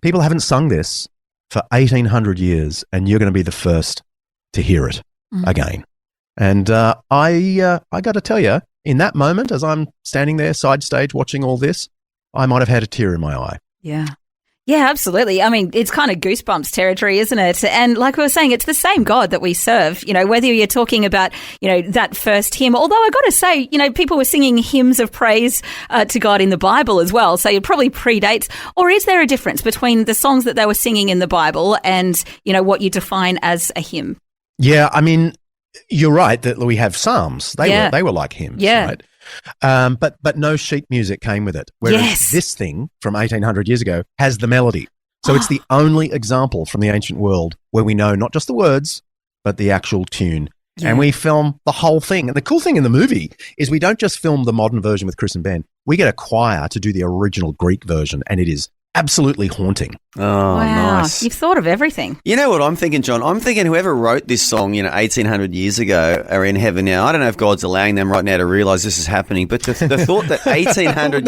people haven't sung this for 1,800 years and you're going to be the first to hear it again. And I got to tell you, in that moment, as I'm standing there side stage watching all this, I might have had a tear in my eye. Yeah. Yeah, absolutely. I mean, it's kind of Goosebumps territory, isn't it? And like we were saying, it's the same God that we serve, whether you're talking about, that first hymn, although I got to say, people were singing hymns of praise to God in the Bible as well. So it probably predates. Or is there a difference between the songs that they were singing in the Bible and, what you define as a hymn? Yeah, I mean, you're right that we have psalms. They were like hymns, right? But no sheet music came with it. Whereas this thing from 1,800 years ago has the melody. So it's the only example from the ancient world where we know not just the words, but the actual tune. Yeah. And we film the whole thing. And the cool thing in the movie is we don't just film the modern version with Chris and Ben. We get a choir to do the original Greek version, and it is absolutely haunting. Oh, wow. Nice. You've thought of everything. You know what I'm thinking, John? I'm thinking whoever wrote this song, 1,800 years ago are in heaven now. I don't know if God's allowing them right now to realise this is happening, but the thought that 1,800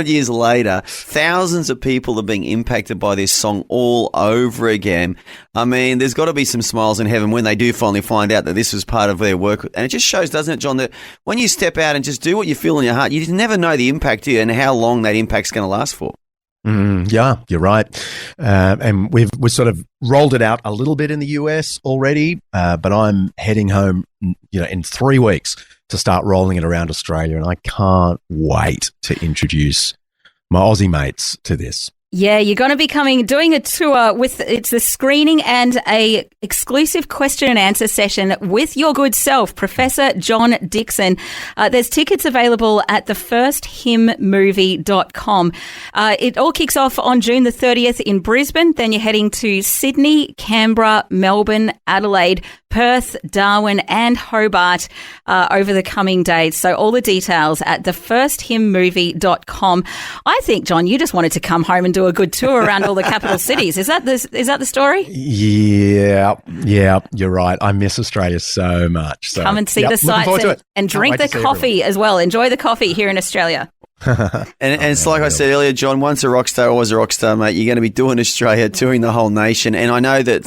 years later, thousands of people are being impacted by this song all over again. I mean, there's got to be some smiles in heaven when they do finally find out that this was part of their work. And it just shows, doesn't it, John, that when you step out and just do what you feel in your heart, you just never know the impact, do you, and how long that impact's going to last for. Yeah, you're right. And we've sort of rolled it out a little bit in the US already, but I'm heading home, in 3 weeks to start rolling it around Australia, and I can't wait to introduce my Aussie mates to this. Yeah, you're going to be doing a tour it's a screening and a exclusive question and answer session with your good self, Professor John Dixon. There's tickets available at thefirstHymnMovie.com. It all kicks off on June the 30th in Brisbane. Then you're heading to Sydney, Canberra, Melbourne, Adelaide, Perth, Darwin and Hobart over the coming days. So all the details at thefirstHymnMovie.com. I think, John, you just wanted to come home and do a good tour around all the capital cities. Is that the story? Yeah, you're right. I miss Australia so much. So come and see the sights and drink the coffee as well. Enjoy the coffee here in Australia. And it's like I said earlier, John, once a rock star, always a rock star, mate. You're going to be doing Australia, touring the whole nation. And I know that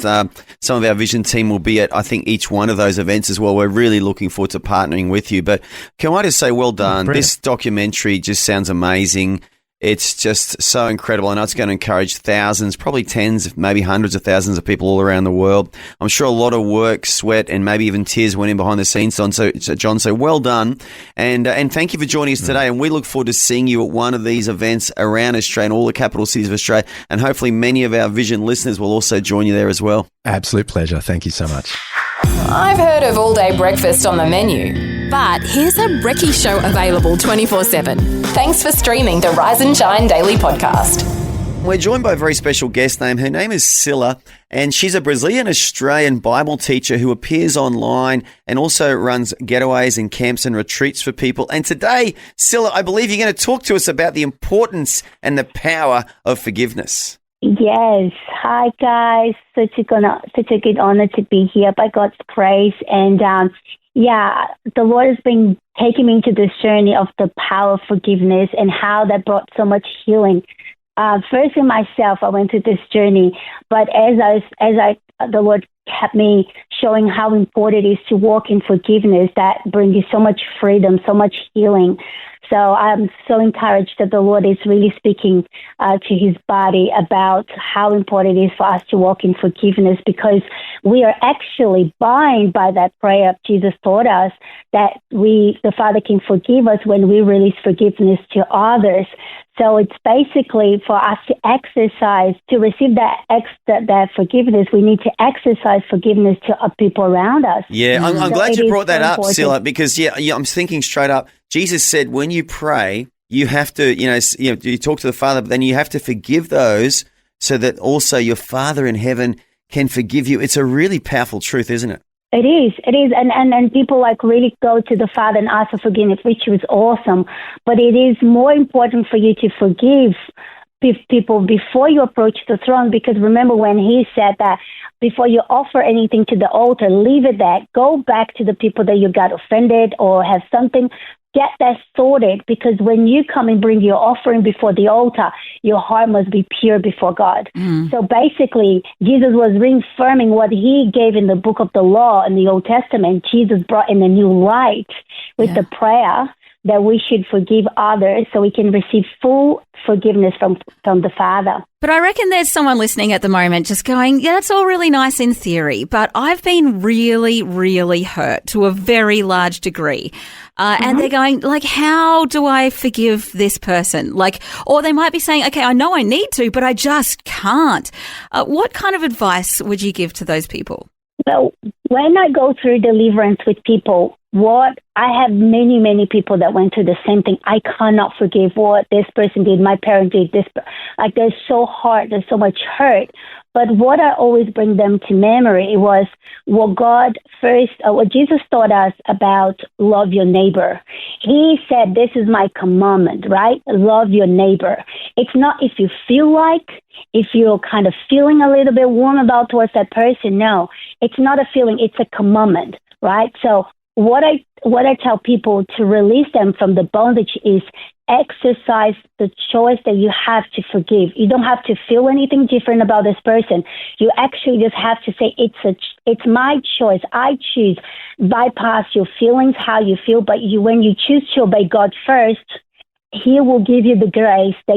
some of our Vision team will be at, I think, each one of those events as well. We're really looking forward to partnering with you. But can I just say, well done. Brilliant. This documentary just sounds amazing. It's just so incredible. I know it's going to encourage thousands, probably tens, maybe hundreds of thousands of people all around the world. I'm sure a lot of work, sweat, and maybe even tears went in behind the scenes, John. So well done. And thank you for joining us today. And we look forward to seeing you at one of these events around Australia and all the capital cities of Australia. And hopefully many of our Vision listeners will also join you there as well. Absolute pleasure. Thank you so much. I've heard of all-day breakfast on the menu, but here's a brekkie show available 24/7. Thanks for streaming the Rise and Shine Daily Podcast. We're joined by a very special guest name. Her name is Cilla, and she's a Brazilian-Australian Bible teacher who appears online and also runs getaways and camps and retreats for people. And today, Cilla, I believe you're going to talk to us about the importance and the power of forgiveness. Yes. Hi, guys. Such a good honor to be here by God's grace. And the Lord has been taking me into this journey of the power of forgiveness and how that brought so much healing. First in myself, I went through this journey, but as the Lord kept me showing how important it is to walk in forgiveness, that brings you so much freedom, so much healing. So I'm so encouraged that the Lord is really speaking to his body about how important it is for us to walk in forgiveness, because we are actually bound by that prayer Jesus taught us that the Father can forgive us when we release forgiveness to others. So it's basically for us to exercise, to receive that forgiveness, we need to exercise forgiveness to people around us. Yeah, I'm glad you brought that up, Cilla, because I'm thinking straight up. Jesus said when you pray, you have to, you talk to the Father, but then you have to forgive those so that also your Father in heaven can forgive you. It's a really powerful truth, isn't it? It is. And people really go to the Father and ask for forgiveness, which was awesome. But it is more important for you to forgive people before you approach the throne, because remember when he said that before you offer anything to the altar, leave it there. Go back to the people that you got offended or have something. Get that sorted, because when you come and bring your offering before the altar, your heart must be pure before God. So basically, Jesus was reaffirming what he gave in the book of the law in the Old Testament. Jesus brought in a new light with the prayer that we should forgive others so we can receive full forgiveness from the Father. But I reckon there's someone listening at the moment just going, yeah, that's all really nice in theory, but I've been really, really hurt to a very large degree. And they're going, how do I forgive this person? Or they might be saying, okay, I know I need to, but I just can't. What kind of advice would you give to those people? Well, when I go through deliverance with people, I have many, many people that went through the same thing. I cannot forgive what this person did, my parent did this. They're so hard, there's so much hurt. But what I always bring them to memory was what Jesus taught us about love your neighbor. He said, this is my commandment, right? Love your neighbor. It's not if you feel like, if you're kind of feeling a little bit warm about towards that person. No, it's not a feeling, it's a commandment, right? So what I tell people to release them from the bondage is exercise the choice that you have to forgive. You don't have to feel anything different about this person. You actually just have to say, it's my choice. I choose. Bypass your feelings, how you feel, but when you choose to obey God first, he will give you the grace that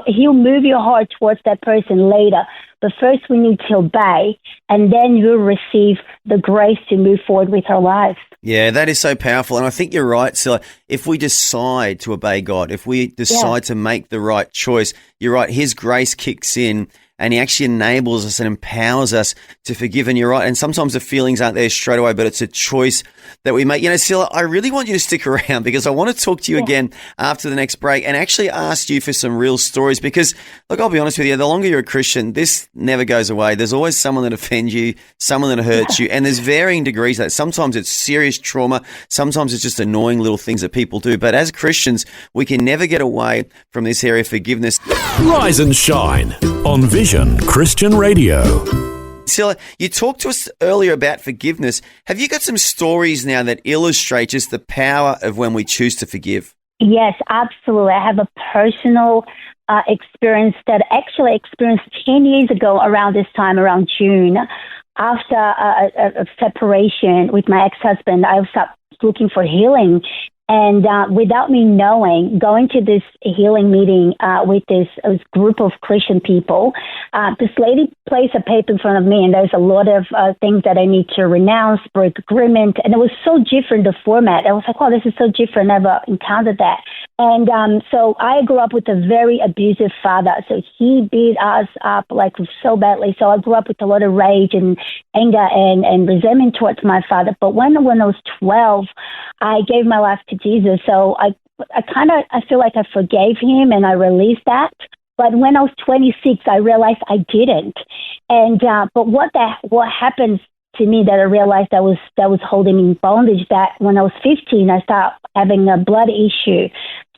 he'll move your heart towards that person later. But first we need to obey, and then you'll receive the grace to move forward with our lives. Yeah, that is so powerful. And I think you're right, Cilla. If we decide to obey God, if we decide to make the right choice, you're right, his grace kicks in and he actually enables us and empowers us to forgive. And you're right. And sometimes the feelings aren't there straight away, but it's a choice that we make. Cilla, I really want you to stick around because I want to talk to you again after the next break and actually ask you for some real stories because, look, I'll be honest with you, the longer you're a Christian, this never goes away. There's always someone that offends you, someone that hurts you, and there's varying degrees of that. Sometimes it's serious trauma. Sometimes it's just annoying little things that people do. But as Christians, we can never get away from this area of forgiveness. Rise and shine on Vision Christian Radio. Cilla, you talked to us earlier about forgiveness. Have you got some stories now that illustrate just the power of when we choose to forgive? Yes, absolutely. I have a personal experience that I actually experienced 10 years ago around this time, around June. After a separation with my ex-husband, I started looking for healing. And without me knowing, going to this healing meeting with this group of Christian people, this lady placed a paper in front of me, and there's a lot of things that I need to renounce, break agreement, and it was so different, the format. I was like, wow, this is so different. I never encountered that. And so I grew up with a very abusive father. So he beat us up so badly. So I grew up with a lot of rage and anger and resentment towards my father. But when I was 12, I gave my life to Jesus. So I feel like I forgave him and I released that. But when I was 26, I realized I didn't. And but what happens to me that I realized that was holding me in bondage, that when I was 15, I started having a blood issue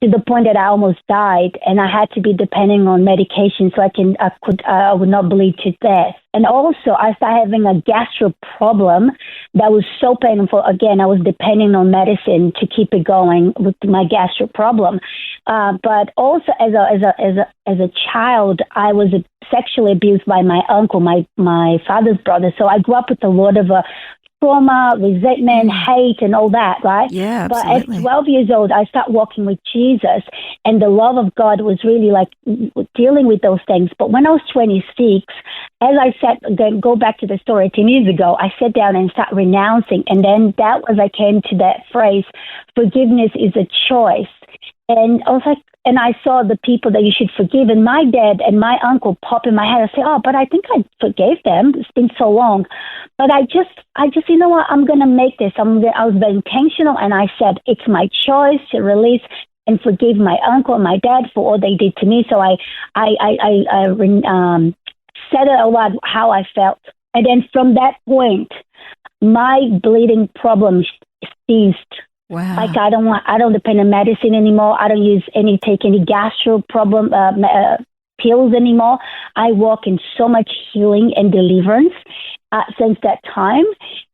to the point that I almost died, and I had to be depending on medication so I would not bleed to death. And also, I started having a gastro problem that was so painful. Again, I was depending on medicine to keep it going with my gastro problem. But also, as a child, I was sexually abused by my uncle, my father's brother. So I grew up with a lot of trauma, resentment, hate, and all that, right? Yeah, But absolutely. at 12 years old, I started walking with Jesus, and the love of God was really like dealing with those things. But when I was 26, as I said, then go back to the story 10 years ago, I sat down and started renouncing, and then that was, I came to that phrase, forgiveness is a choice. And I was like, and I saw the people that you should forgive, and my dad and my uncle pop in my head. I say, oh, but I think I forgave them. It's been so long. But I just, you know what? I'm going to make this. I was very intentional, and I said, it's my choice to release and forgive my uncle and my dad for all they did to me. So I said it out loud how I felt. And then from that point, my bleeding problem ceased. Wow. Like I don't depend on medicine anymore. I don't take any gastro problem pills anymore. I walk in so much healing and deliverance since that time.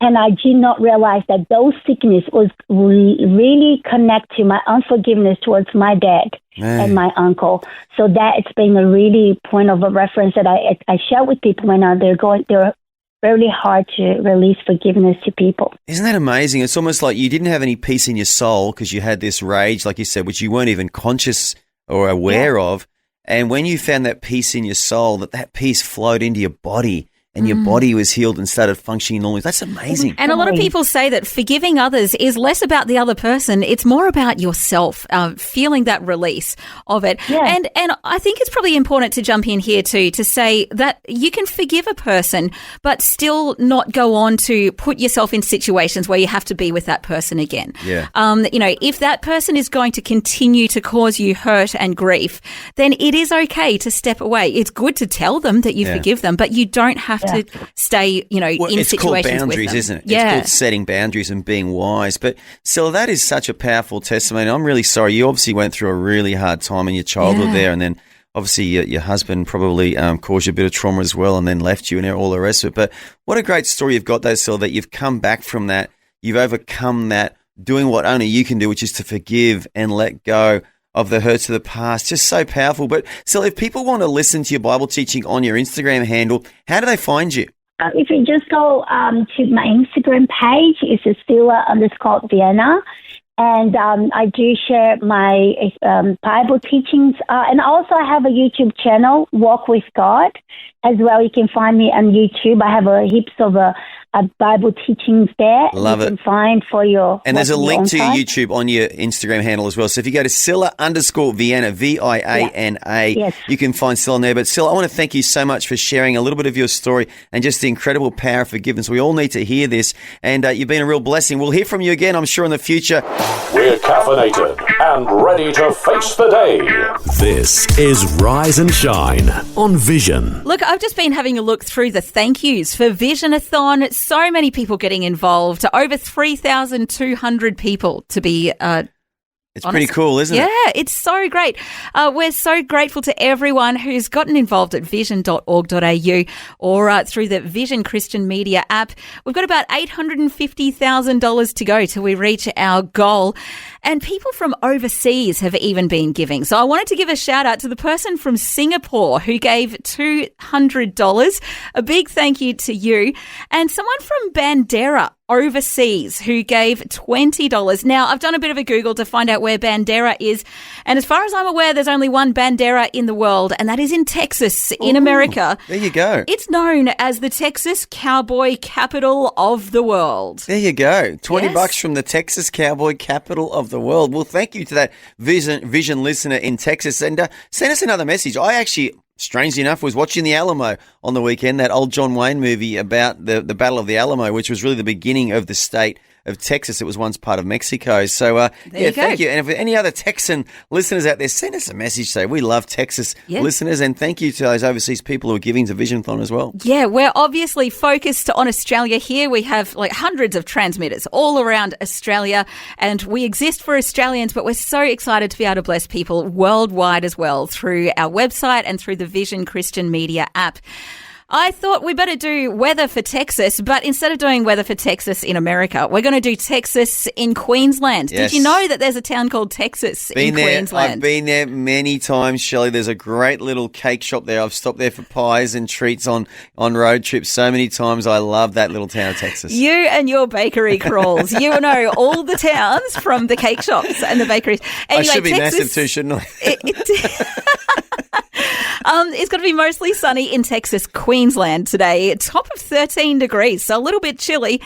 And I did not realize that those sickness was really connect to my unforgiveness towards my dad and my uncle. So that it's been a really point of a reference that I share with people when they're really hard to release forgiveness to people. Isn't that amazing? It's almost like you didn't have any peace in your soul because you had this rage, like you said, which you weren't even conscious or aware of. And when you found that peace in your soul, that peace flowed into your body and your body was healed and started functioning normally. That's amazing. And a lot of people say that forgiving others is less about the other person. It's more about yourself, feeling that release of it. Yeah. And I think it's probably important to jump in here too, to say that you can forgive a person, but still not go on to put yourself in situations where you have to be with that person again. Yeah. If that person is going to continue to cause you hurt and grief, then it is okay to step away. It's good to tell them that you forgive them, but you don't have to stay, in it's situations called boundaries, with them. isn't it? Yeah. It's called setting boundaries and being wise. But Cilla, that is such a powerful testimony. I'm really sorry. You obviously went through a really hard time in your childhood there, and then obviously your husband probably caused you a bit of trauma as well, and then left you and all the rest of it. But what a great story you've got, though, Cilla, that you've come back from that, you've overcome that, doing what only you can do, which is to forgive and let go of the hurts of the past. Just so powerful. But Cilla, if people want to listen to your Bible teaching on your Instagram handle, how do they find you? If you just go to my Instagram page, it's Cilla_Viana. And I do share my Bible teachings. And also I have a YouTube channel, Walk with God, as well. You can find me on YouTube. I have heaps of Bible teachings there. Love you it. can find for your... And there's a your link own to your time. YouTube on your Instagram handle as well. So if you go to Cilla_Viana, Viana, you can find Cilla on there. But Cilla, I want to thank you so much for sharing a little bit of your story and just the incredible power of forgiveness. We all need to hear this. And you've been a real blessing. We'll hear from you again, I'm sure, in the future. We're caffeinated and ready to face the day. This is Rise and Shine on Vision. Look, I've just been having a look through the thank yous for Vision-a-thon. So many people getting involved. Over 3,200 people to be It's pretty cool, isn't it? Yeah, it's so great. We're so grateful to everyone who's gotten involved at vision.org.au or through the Vision Christian Media app. We've got about $850,000 to go till we reach our goal. And people from overseas have even been giving. So I wanted to give a shout out to the person from Singapore who gave $200. A big thank you to you. And someone from Bandera overseas who gave $20. Now, I've done a bit of a Google to find out where Bandera is. And as far as I'm aware, there's only one Bandera in the world, and that is in Texas, in America. There you go. It's known as the Texas Cowboy Capital of the World. There you go. $20 from the Texas Cowboy Capital of the world. Well, thank you to that Vision listener in Texas. And send us another message. I actually, strangely enough, was watching the Alamo on the weekend, that old John Wayne movie about the Battle of the Alamo, which was really the beginning of the state of Texas. It was once part of Mexico. So, thank you. And if any other Texan listeners out there, send us a message. Say, we love Texas listeners. And thank you to those overseas people who are giving to Vision-a-thon as well. Yeah, we're obviously focused on Australia here. We have like hundreds of transmitters all around Australia, and we exist for Australians, but we're so excited to be able to bless people worldwide as well through our website and through the Vision Christian Media app. I thought we better do weather for Texas, but instead of doing weather for Texas in America, we're going to do Texas in Queensland. Yes. Did you know that there's a town called Texas in Queensland? I've been there many times, Shelley. There's a great little cake shop there. I've stopped there for pies and treats on road trips so many times. I love that little town of Texas. You and your bakery crawls. You know all the towns from the cake shops and the bakeries. Anyway, I should be Texas, massive too, shouldn't I? It's going to be mostly sunny in Texas, Queensland today. Top of 13 degrees, so a little bit chilly,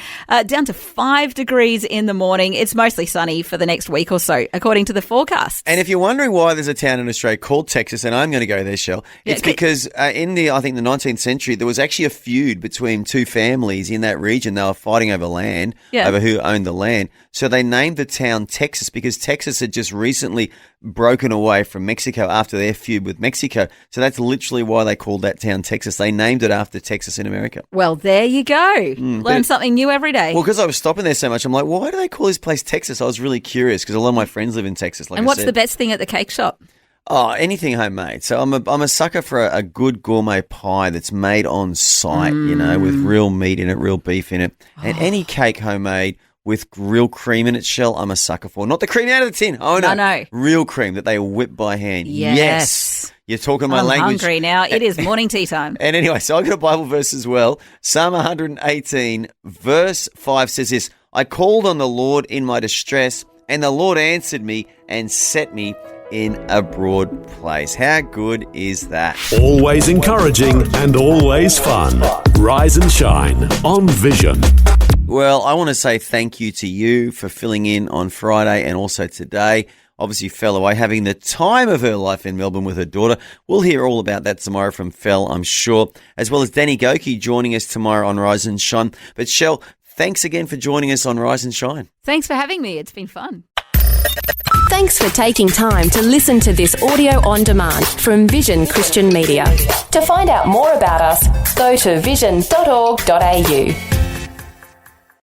down to 5 degrees in the morning. It's mostly sunny for the next week or so, according to the forecast. And if you're wondering why there's a town in Australia called Texas, and I'm going to go there, Shell, it's because in the 19th century, there was actually a feud between two families in that region. They were fighting over land, over who owned the land. So they named the town Texas because Texas had just recently broken away from Mexico after their feud with Mexico. So that's literally why they called that town Texas. They named it after Texas in America. Well, there you go. Learn something new every day. Well, because I was stopping there so much, I'm like, why do they call this place Texas? I was really curious because a lot of my friends live in Texas. And what's the best thing at the cake shop? Oh, anything homemade. So I'm a sucker for a good gourmet pie that's made on site, with real meat in it, real beef in it. And any cake homemade with real cream in its shell, I'm a sucker for. Not the cream out of the tin. Oh, no. No. Real cream that they whip by hand. Yes. You're talking my I'm language. Hungry now. It is morning tea time. And anyway, so I got a Bible verse as well. Psalm 118, verse 5 says this, I called on the Lord in my distress, and the Lord answered me and set me in a broad place. How good is that? Always encouraging and always fun. Rise and shine on Vision. Well, I want to say thank you to you for filling in on Friday and also today. Obviously, Fel away having the time of her life in Melbourne with her daughter. We'll hear all about that tomorrow from Fel, I'm sure, as well as Danny Goki joining us tomorrow on Rise and Shine. But Shell, thanks again for joining us on Rise and Shine. Thanks for having me. It's been fun. Thanks for taking time to listen to this audio on demand from Vision Christian Media. To find out more about us, go to vision.org.au.